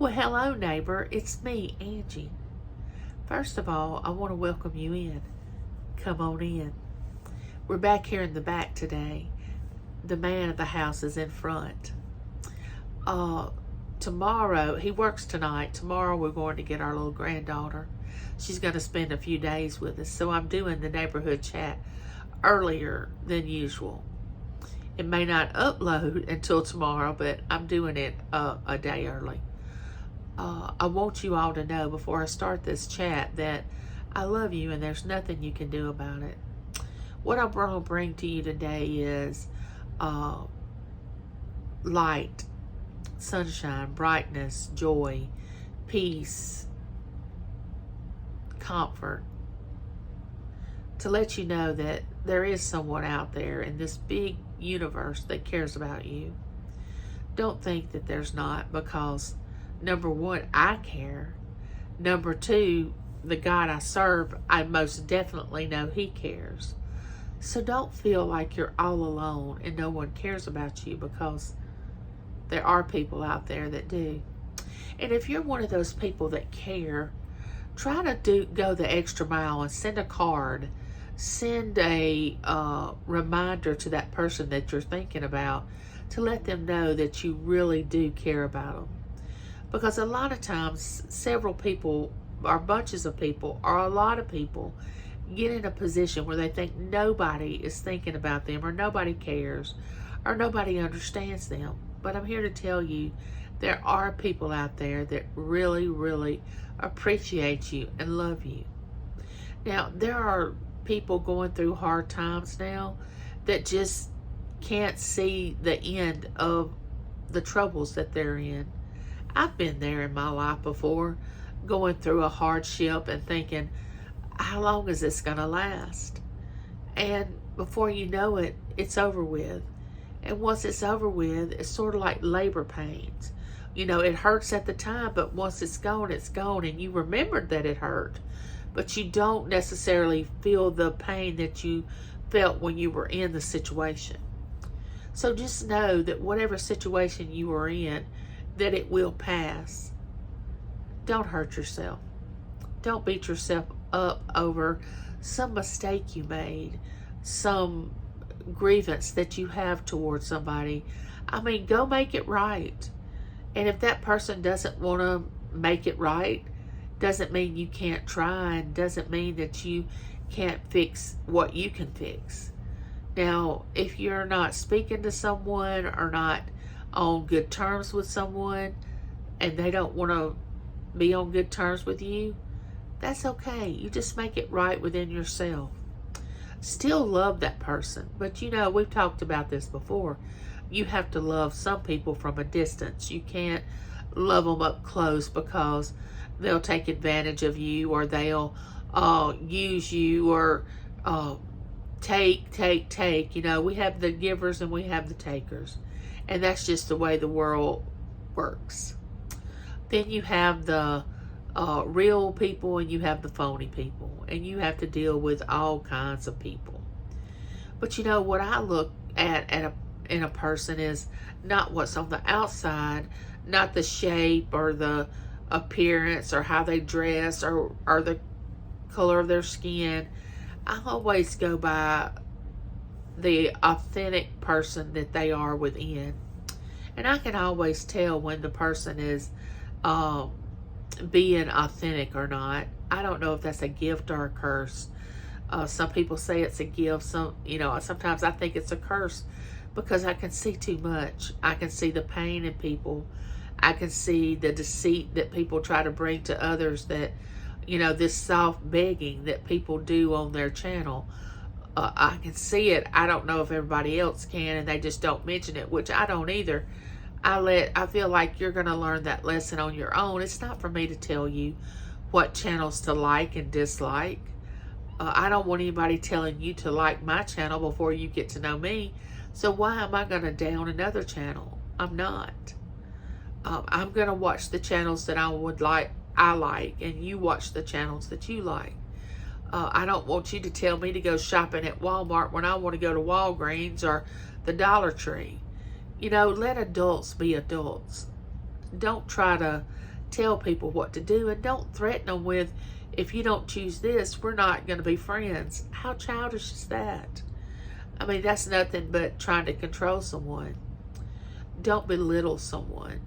Well, hello, neighbor. It's me, Angie. First of all, I want to welcome you in. Come on in. We're back here in the back today. The man of the house is in front. Tomorrow, he works tonight. Tomorrow, we're going to get our little granddaughter. She's going to spend a few days with us. So I'm doing the neighborhood chat earlier than usual. It may not upload until tomorrow, but I'm doing it a day early. I want you all to know before I start this chat that I love you and there's nothing you can do about it. What I'm going to bring to you today is light, sunshine, brightness, joy, peace, comfort. To let you know that there is someone out there in this big universe that cares about you. Don't think that there's not, because number one, I care. Number two, the God I serve, I most definitely know He cares. So don't feel like you're all alone and no one cares about you, because there are people out there that do. And if you're one of those people that care, try to go the extra mile and send a card. Send a reminder to that person that you're thinking about to let them know that you really do care about them. Because a lot of times, several people, or bunches of people, or a lot of people get in a position where they think nobody is thinking about them, or nobody cares, or nobody understands them. But I'm here to tell you, there are people out there that really, really appreciate you and love you. Now, there are people going through hard times now that just can't see the end of the troubles that they're in. I've been there in my life before, going through a hardship and thinking, how long is this going to last? And before you know it, it's over with. And once it's over with, it's sort of like labor pains. You know, it hurts at the time, but once it's gone, and you remembered that it hurt. But you don't necessarily feel the pain that you felt when you were in the situation. So just know that whatever situation you are in, that it will pass. Don't hurt yourself. Don't beat yourself up over some mistake you made, some grievance that you have towards somebody. I mean, go make it right. And if that person doesn't want to make it right, doesn't mean you can't try, and doesn't mean that you can't fix what you can fix. Now, if you're not speaking to someone or not on good terms with someone, and they don't want to be on good terms with you, that's okay. You just make it right within yourself. Still love that person, but you know, we've talked about this before. You have to love some people from a distance. You can't love them up close, because they'll take advantage of you, or they'll use you, or take. You know, we have the givers and we have the takers. And that's just the way the world works. Then you have the real people, and you have the phony people. And you have to deal with all kinds of people. But you know, what I look at in a person is not what's on the outside, not the shape or the appearance or how they dress or the color of their skin. I always go by the authentic person that they are within. And I can always tell when the person is being authentic or not. I don't know if that's a gift or a curse. Some people say it's a gift. Sometimes I think it's a curse, because I can see too much. I can see the pain in people. I can see the deceit that people try to bring to others, that, you know, this soft begging that people do on their channel. I can see it. I don't know if everybody else can, and they just don't mention it, which I don't either. I feel like you're going to learn that lesson on your own. It's not for me to tell you what channels to like and dislike. I don't want anybody telling you to like my channel before you get to know me. So why am I going to down another channel? I'm not. I'm going to watch the channels that I like, and you watch the channels that you like. I don't want you to tell me to go shopping at Walmart when I want to go to Walgreens or the Dollar Tree. You know, let adults be adults. Don't try to tell people what to do, and don't threaten them with, if you don't choose this, we're not going to be friends. How childish is that? I mean, that's nothing but trying to control someone. Don't belittle someone.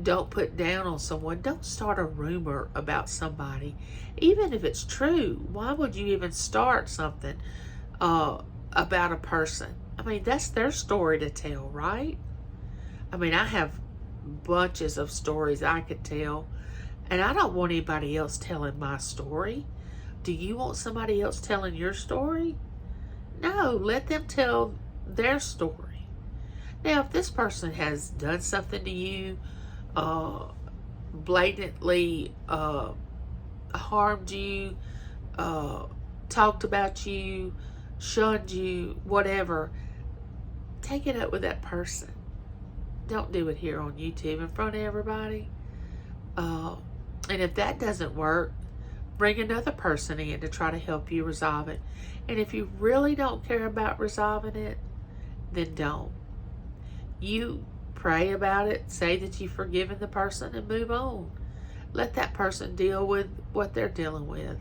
Don't put down on someone. Don't start a rumor about somebody. Even if it's true, why would you even start something about a person? I mean, that's their story to tell, right? I mean, I have bunches of stories I could tell, and I don't want anybody else telling my story. Do you want somebody else telling your story? No, let them tell their story. Now, if this person has done something to you, blatantly harmed you, talked about you, shunned you, whatever, take it up with that person. Don't do it here on YouTube in front of everybody. And if that doesn't work, bring another person in to try to help you resolve it. And if you really don't care about resolving it, then don't. You pray about it, say that you've forgiven the person, and move on. Let that person deal with what they're dealing with.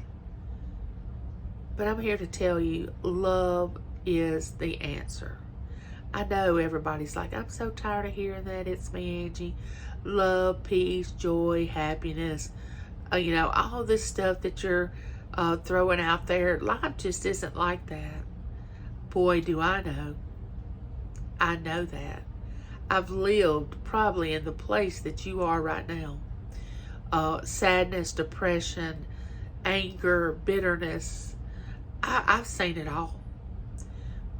But I'm here to tell you, love is the answer. I know everybody's like, I'm so tired of hearing that. It's me, Angie. Love, peace, joy, happiness. All this stuff that you're throwing out there. Life just isn't like that. Boy, do I know. I know that. I've lived probably in the place that you are right now. Sadness, depression, anger, bitterness. I've seen it all.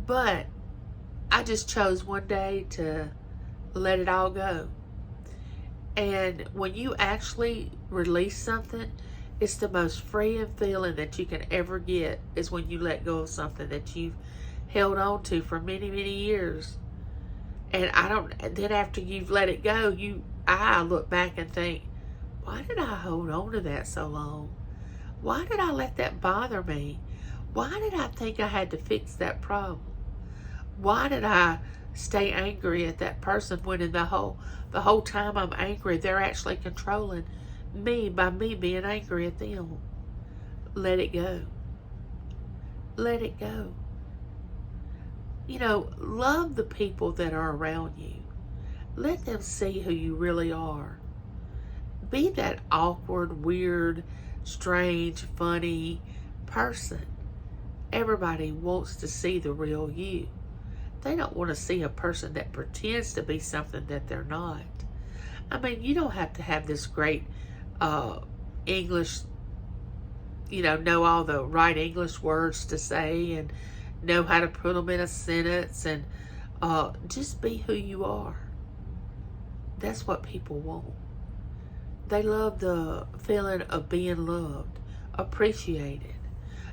But I just chose one day to let it all go. And when you actually release something, it's the most freeing feeling that you can ever get, is when you let go of something that you've held on to for many, many years. And then after you've let it go, I look back and think, why did I hold on to that so long? Why did I let that bother me? Why did I think I had to fix that problem? Why did I stay angry at that person when the whole time I'm angry, they're actually controlling me by me being angry at them? Let it go. Let it go. Love the people that are around you. Let them see who you really are. Be that awkward, weird, strange, funny person. Everybody wants to see the real you. They don't want to see a person that pretends to be something that they're not. I mean, you don't have to have this great English, know all the right English words to say and know how to put them in a sentence, and just be who you are. That's what people want. They love the feeling of being loved, appreciated.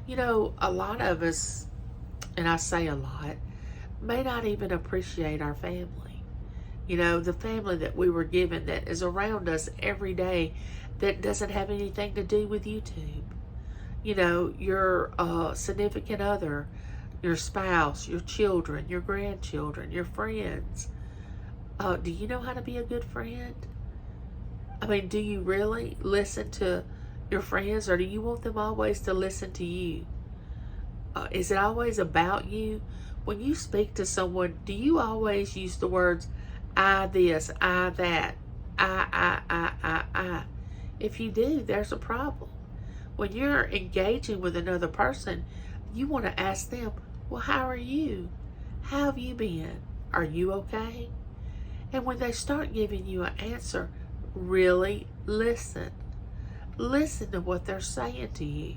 A lot of us, and I say a lot, may not even appreciate our family. The family that we were given, that is around us every day, that doesn't have anything to do with YouTube. Your significant other, your spouse, your children, your grandchildren, your friends. Do you know how to be a good friend? I mean, do you really listen to your friends, or do you want them always to listen to you? Is it always about you? When you speak to someone, do you always use the words, I this, I that, I? If you do, there's a problem. When you're engaging with another person, you want to ask them, well, how are you? How have you been? Are you okay? And when they start giving you an answer, really listen. Listen to what they're saying to you.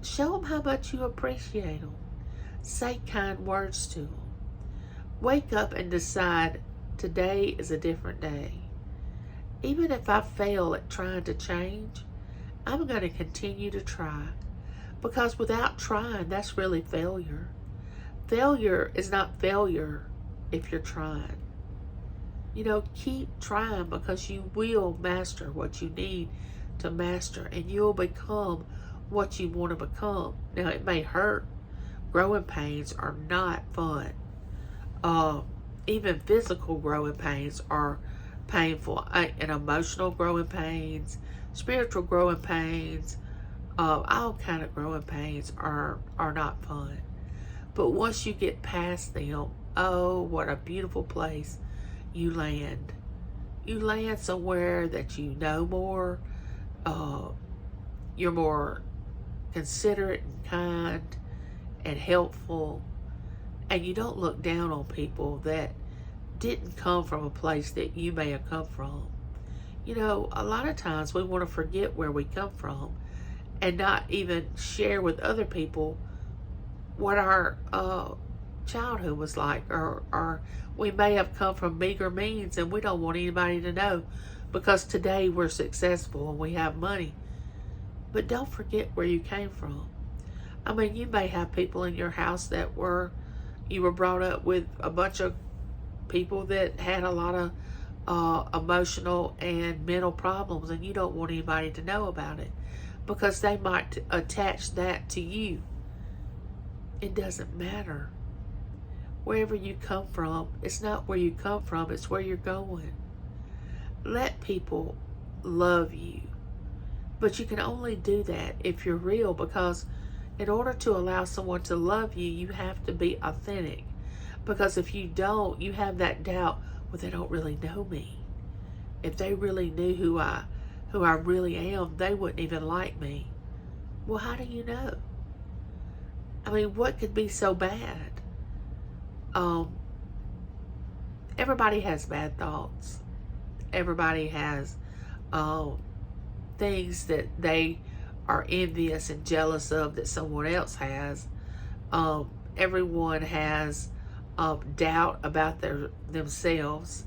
Show them how much you appreciate them. Say kind words to them. Wake up and decide today is a different day. Even if I fail at trying to change, I'm going to continue to try. Because without trying, that's really failure. Failure is not failure if you're trying. Keep trying, because you will master what you need to master, and you'll become what you want to become. Now, it may hurt. Growing pains are not fun. Even physical growing pains are painful and emotional growing pains, spiritual growing pains, all kind of growing pains are not fun. But once you get past them, oh, what a beautiful place you land. You land somewhere that you know more. You're more considerate and kind and helpful. And you don't look down on people that didn't come from a place that you may have come from. You know, a lot of times we want to forget where we come from and not even share with other people what our childhood was like, or we may have come from meager means and we don't want anybody to know because today we're successful and we have money. But don't forget where you came from. I mean, you may have people in your house that you were brought up with a bunch of people that had a lot of emotional and mental problems, and you don't want anybody to know about it because they might attach that to you. It doesn't matter. Wherever you come from, it's not where you come from, it's where you're going. Let people love you. But you can only do that if you're real, because in order to allow someone to love you, you have to be authentic. Because if you don't, you have that doubt, well, they don't really know me. If they really knew who I really am, they wouldn't even like me. Well, how do you know? I mean, what could be so bad? Everybody has bad thoughts. Everybody has things that they are envious and jealous of that someone else has. Everyone has doubt about themselves.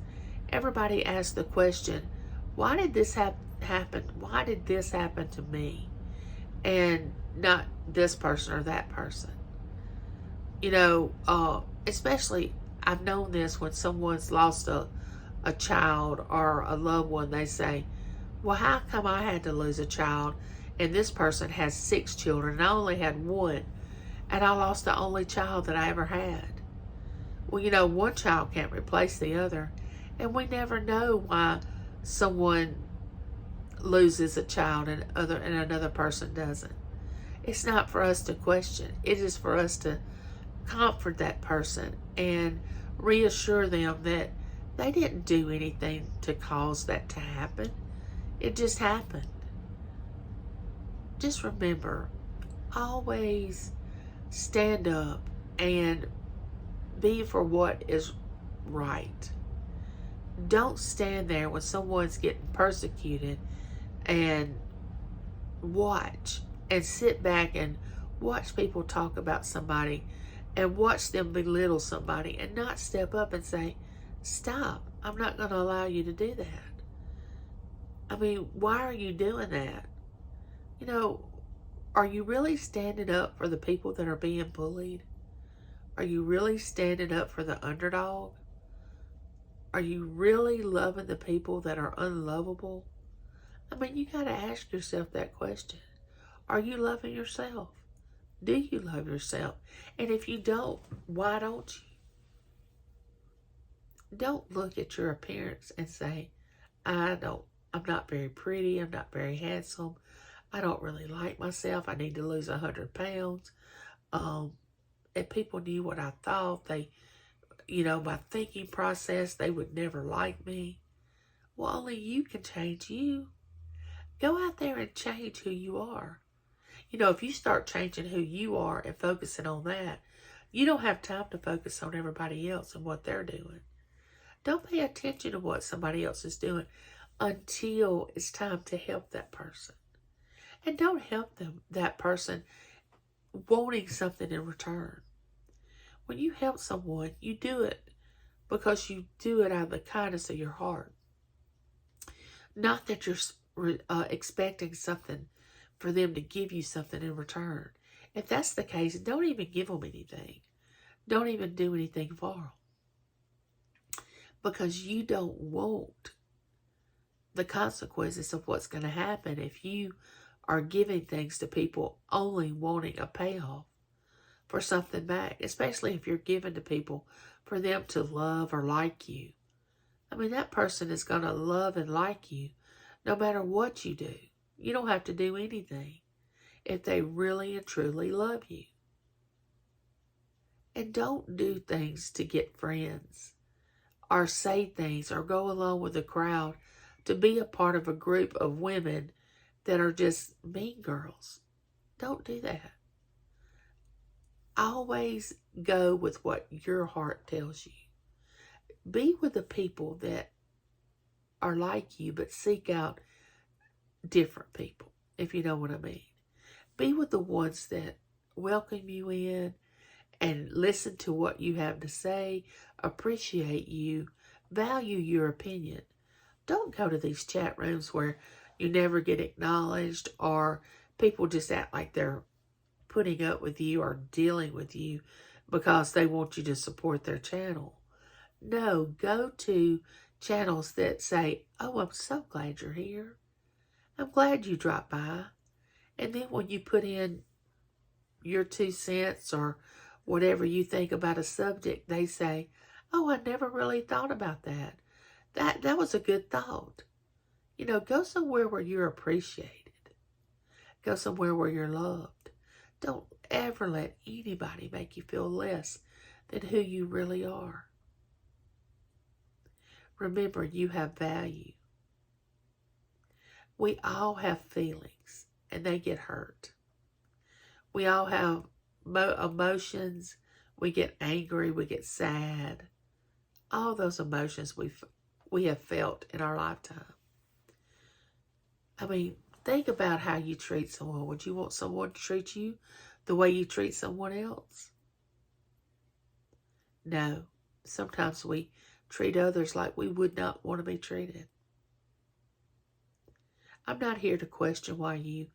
Everybody asks the question, why did this happen? Why did this happen to me? And not this person or that person. You know, especially I've known this when someone's lost a child or a loved one. They say, well, how come I had to lose a child and this person has 6 children and I only had 1, and I lost the only child that I ever had? Well, you know, one child can't replace the other, and we never know why someone loses a child and another person doesn't. It's not for us to question. It is for us to comfort that person and reassure them that they didn't do anything to cause that to happen. It just happened. Just remember, always stand up and be for what is right. Don't stand there when someone's getting persecuted and watch and sit back and watch people talk about somebody and watch them belittle somebody and not step up and say, stop, I'm not going to allow you to do that. I mean, why are you doing that? You know, are you really standing up for the people that are being bullied? Are you really standing up for the underdog? Are you really loving the people that are unlovable? I mean, you got to ask yourself that question. Are you loving yourself? Do you love yourself? And if you don't, why don't you? Don't look at your appearance and say, I'm not very pretty, I'm not very handsome, I don't really like myself, I need to lose 100 pounds. If people knew what I thought, my thinking process, they would never like me. Well, only you can change you. Go out there and change who you are. You know, if you start changing who you are and focusing on that, you don't have time to focus on everybody else and what they're doing. Don't pay attention to what somebody else is doing until it's time to help that person. And don't help that person wanting something in return. When you help someone, you do it because you do it out of the kindness of your heart. Not that you're expecting something for them to give you something in return. If that's the case, don't even give them anything. Don't even do anything for them. Because you don't want the consequences of what's going to happen if you are giving things to people only wanting a payoff for something back, especially if you're giving to people for them to love or like you. I mean, that person is going to love and like you no matter what you do. You don't have to do anything if they really and truly love you. And don't do things to get friends or say things or go along with the crowd to be a part of a group of women that are just mean girls. Don't do that. Always go with what your heart tells you. Be with the people that are like you, but seek out different people, if you know what I mean. Be with the ones that welcome you in and listen to what you have to say, appreciate you, value your opinion. Don't go to these chat rooms where you never get acknowledged or people just act like they're putting up with you or dealing with you because they want you to support their channel. No, go to channels that say, oh, I'm so glad you're here. I'm glad you dropped by. And then when you put in your 2 cents or whatever you think about a subject, they say, oh, I never really thought about that. That was a good thought. You know, go somewhere where you're appreciated. Go somewhere where you're loved. Don't ever let anybody make you feel less than who you really are. Remember, you have value. We all have feelings, and they get hurt. We all have emotions. We get angry. We get sad. All those emotions we have felt in our lifetime. I mean, think about how you treat someone. Would you want someone to treat you the way you treat someone else? No. Sometimes we treat others like we would not want to be treated. I'm not here to question why you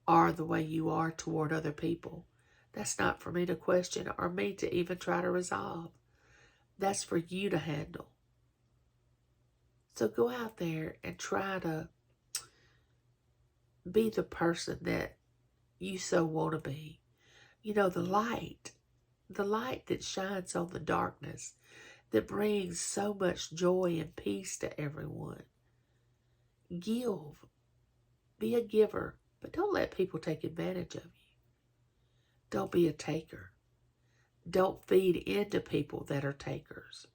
are the way you are toward other people. That's not for me to question or me to even try to resolve. That's for you to handle. So go out there and try to be the person that you so want to be. You know, the light that shines on the darkness, that brings so much joy and peace to everyone. Give. Be a giver, but don't let people take advantage of you. Don't be a taker. Don't feed into people that are takers.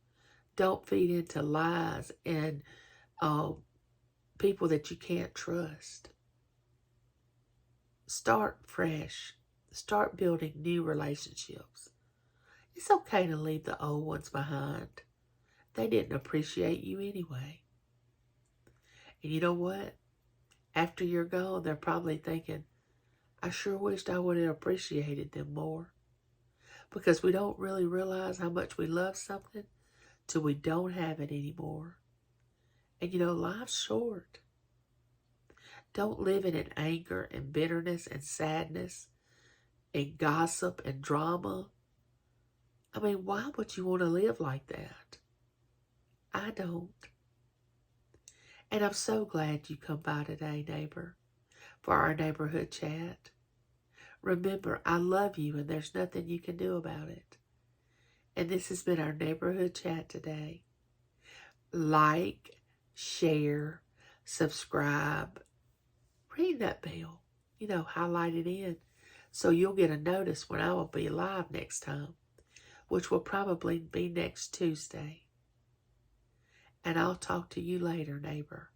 Don't feed into lies and people that you can't trust. Start fresh. Start building new relationships. It's okay to leave the old ones behind. They didn't appreciate you anyway. And you know what? After you're gone, they're probably thinking, I sure wished I would have appreciated them more. Because we don't really realize how much we love something till we don't have it anymore. And you know, life's short. Don't live in anger and bitterness and sadness and gossip and drama. I mean, why would you want to live like that? I don't. And I'm so glad you come by today, neighbor, for our neighborhood chat. Remember, I love you and there's nothing you can do about it. And this has been our neighborhood chat today. Like, share, subscribe, ring that bell, highlight it in so you'll get a notice when I will be live next time, which will probably be next Tuesday. And I'll talk to you later, neighbor.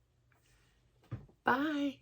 Bye.